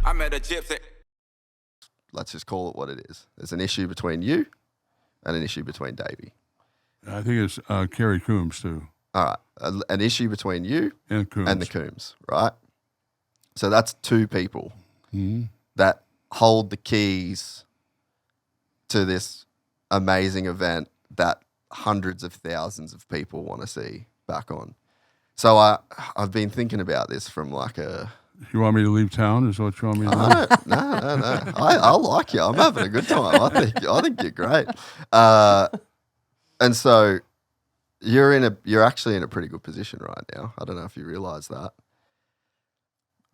I met a gypsy. Let's just call it what it is. There's an issue between you and an issue between Davey. I think it's Kerry Coombs too. All right, an issue between you And Coombs. and the Coombs, right? So that's two people Mm-hmm. that hold the keys to this amazing event that hundreds of thousands of people want to see back on. So I've been thinking about this from like a... You want me to leave town? Is what you want me to do? No. I like you. I'm having a good time. I think you're great. And so you're actually in a pretty good position right now. I don't know if you realize that.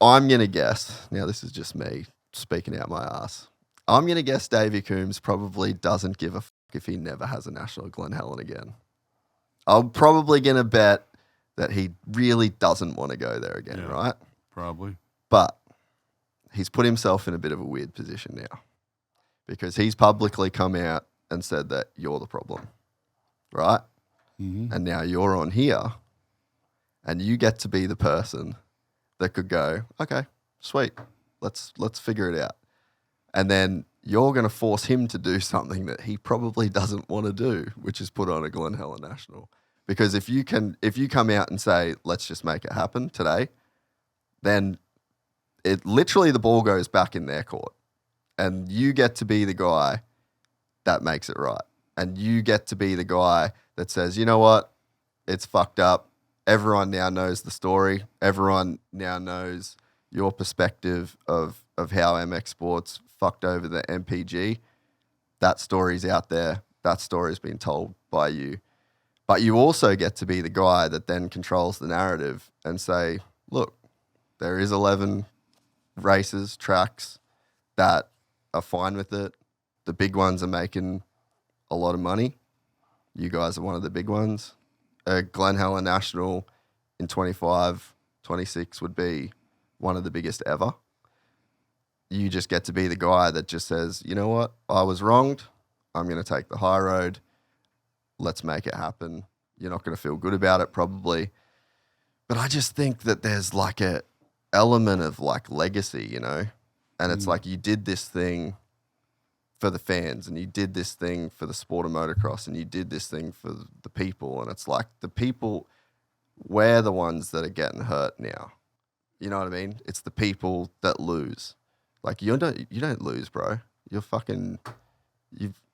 I'm going to guess, now this is just me speaking out my ass, I'm going to guess Davey Coombs probably doesn't give a fuck if he never has a national at Glen Helen again. I'm probably going to bet that he really doesn't want to go there again, Yeah. right? Probably. But he's put himself in a bit of a weird position now because he's publicly come out and said that you're the problem, right? Mm-hmm. And now you're on here and you get to be the person that could go, okay, sweet, let's figure it out. And then you're going to force him to do something that he probably doesn't want to do, which is put on a Glen Helen National. Because if you come out and say, let's just make it happen today, then it literally the ball goes back in their court. And you get to be the guy that makes it right. And you get to be the guy that says, you know what, it's fucked up. Everyone now knows the story. Everyone now knows your perspective of how MX Sports fucked over the MPG. That story's out there. That story's been told by you. But you also get to be the guy that then controls the narrative and say, look, there is 11 races, tracks that are fine with it. The big ones are making a lot of money. You guys are one of the big ones. Glen Helen National in 25, 26 would be one of the biggest ever. You just get to be the guy that just says, you know what, I was wronged. I'm going to take the high road. Let's make it happen. You're not going to feel good about it probably. But I just think that there's like a element of like legacy, you know? And it's like you did this thing for the fans and you did this thing for the sport of motocross and you did this thing for the people. And it's like the people, we're the ones that are getting hurt now. You know what I mean? It's the people that lose. Like you don't lose, bro. You're fucking...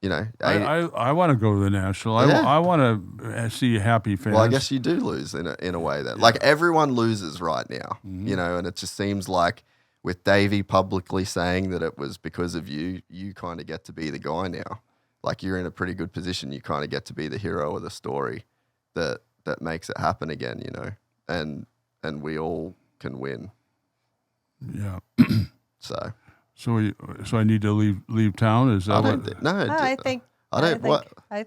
I want to go to the national. Yeah. I want to see happy fans. Well, I guess you do lose in a way then. Like everyone loses right now, you know, and it just seems like with Davey publicly saying that it was because of you, you kind of get to be the guy now. Like you're in a pretty good position. You kind of get to be the hero of the story that makes it happen again, you know, and we all can win. Yeah. So I need to leave town. Is that I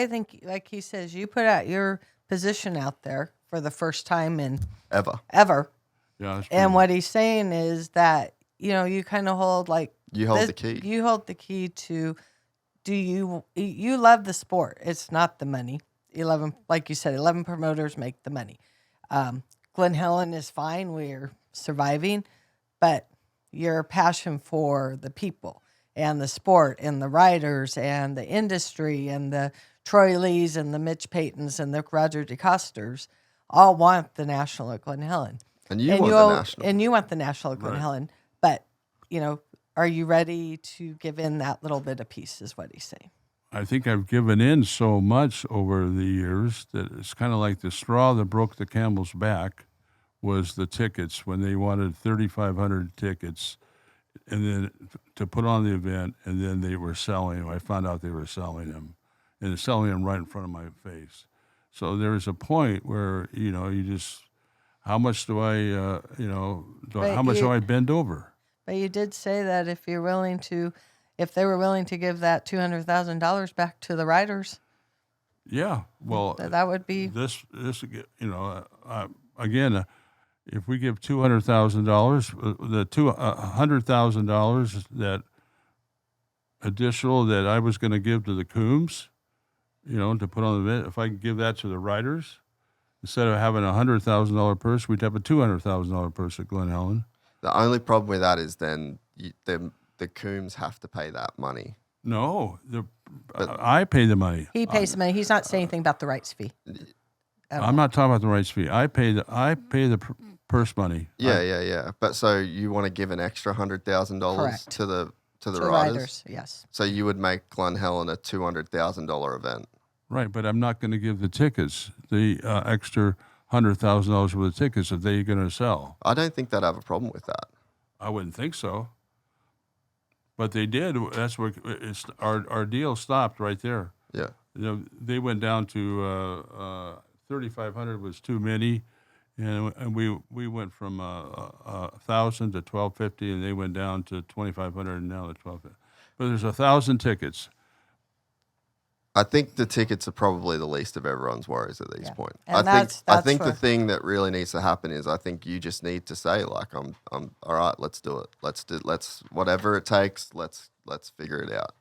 think like he says, you put out your position out there for the first time in ever. Yeah. And what he's saying is that, you know, you kind of hold like you hold the key. You hold the key to, you love the sport. It's not the money. 11, like you said, 11 promoters make the money. Glen Helen is fine. We're surviving, but your passion for the people and the sport and the riders and the industry and the Troy Lees and the Mitch Paytons and the Roger DeCosters all want the national at Glen Helen. And you want the national. And you want the national at Glen Helen. But, you know, are you ready to give in that little bit of piece is what he's saying. I think I've given in so much over the years that it's kind of like the straw that broke the camel's back was the tickets when they wanted 3,500 tickets and then to put on the event, and then they were selling them. I found out they were selling them, and they're selling them right in front of my face. So there's a point where, you know, you just, how much do I, how much do I bend over? But you did say that if they were willing to give that $200,000 back to the riders. Yeah, well, that would be this, you know, again. If we give $200,000, the $100,000 that additional that I was going to give to the Coombs, you know, to put on the event, if I could give that to the riders, instead of having a $100,000 purse, we'd have a $200,000 purse at Glen Helen. The only problem with that is then the Coombs have to pay that money. No, I pay the money. He pays the money. He's not saying anything about the rights fee. I'm not talking about the rights fee. I pay the purse money. Yeah. But so you want to give an extra $100,000 Correct. to the To riders? yes. So you would make Glen Helen a $200,000 event. Right, but I'm not going to give the tickets, the extra $100,000 for the tickets that they're going to sell. I don't think they'd have a problem with that. I wouldn't think so. But they did. That's what our deal stopped right there. Yeah. They went down to 3,500 was too many, and we went from 1,000 to 1,250, and they went down to 2,500, and now to 1,250. But there's 1,000 tickets. I think the tickets are probably the least of everyone's worries at this point. And I that's think the for- thing that really needs to happen is I think you just need to say like I'm all right, let's do it. Let's whatever it takes, let's figure it out.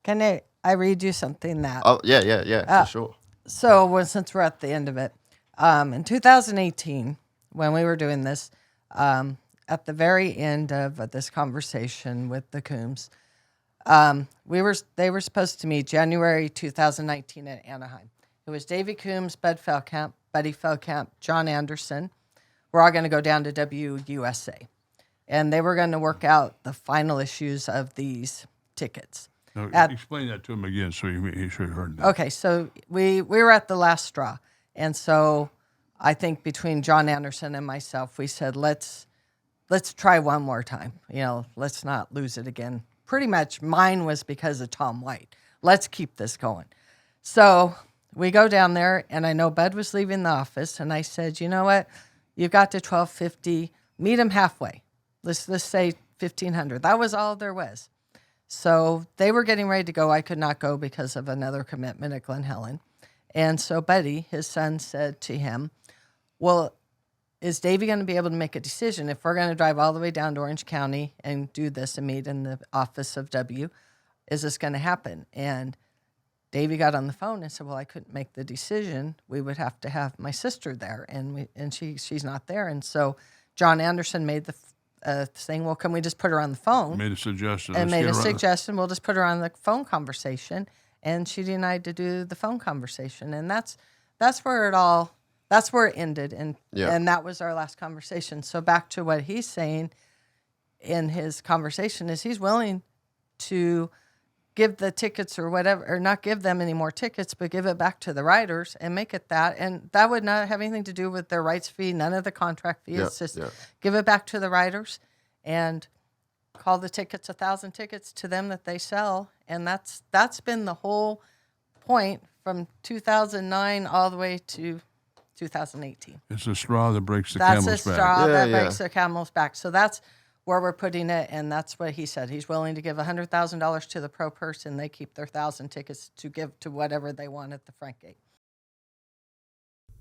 Can I read you something that? Oh yeah, for sure. So since we're at the end of it, in 2018, when we were doing this, at the very end of this conversation with the Coombs, they were supposed to meet January 2019 in Anaheim. It was Davy Coombs, Buddy Feldkamp, John Anderson. We're all going to go down to WUSA, and they were going to work out the final issues of these tickets. Now, explain that to him again so he should have heard that. Okay, so we were at the last straw, and so I think between John Anderson and myself, we said let's try one more time. Let's not lose it again. Pretty much mine was because of Tom White. Let's keep this going. So we go down there, and I know Bud was leaving the office, and I said, you know what? You got to 1,250. Meet him halfway. Let's say 1,500. That was all there was. So they were getting ready to go. I could not go because of another commitment at Glen Helen. And so Buddy, his son, said to him, well, is Davey going to be able to make a decision if we're going to drive all the way down to Orange County and do this and meet in the office of W? Is this going to happen? And Davey got on the phone and said, well, I couldn't make the decision. We would have to have my sister there, and she's not there. And so John Anderson made the thing, well, can we just put her on the phone? Made a suggestion. And made a suggestion, we'll just put her on the phone conversation. And she denied to do the phone conversation. And that's where it ended. And that was our last conversation. So back to what he's saying in his conversation is he's willing to give the tickets or whatever, or not give them any more tickets, but give it back to the riders and make it that. And that would not have anything to do with their rights fee, none of the contract fee. It's just give it back to the riders and call the tickets 1,000 tickets to them that they sell. And that's been the whole point from 2009 all the way to 2018. It's a straw that breaks the camel's back. That's a straw that breaks the camel's back. So that's where we're putting it, and that's what he said. He's willing to give $100,000 to the pro person. They keep their 1,000 tickets to give to whatever they want at the front gate.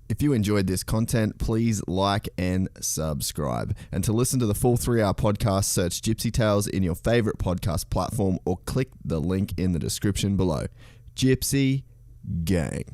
If you enjoyed this content, please like and subscribe. And to listen to the full 3-hour podcast, search Gypsy Tales in your favorite podcast platform or click the link in the description below. Gypsy Gang.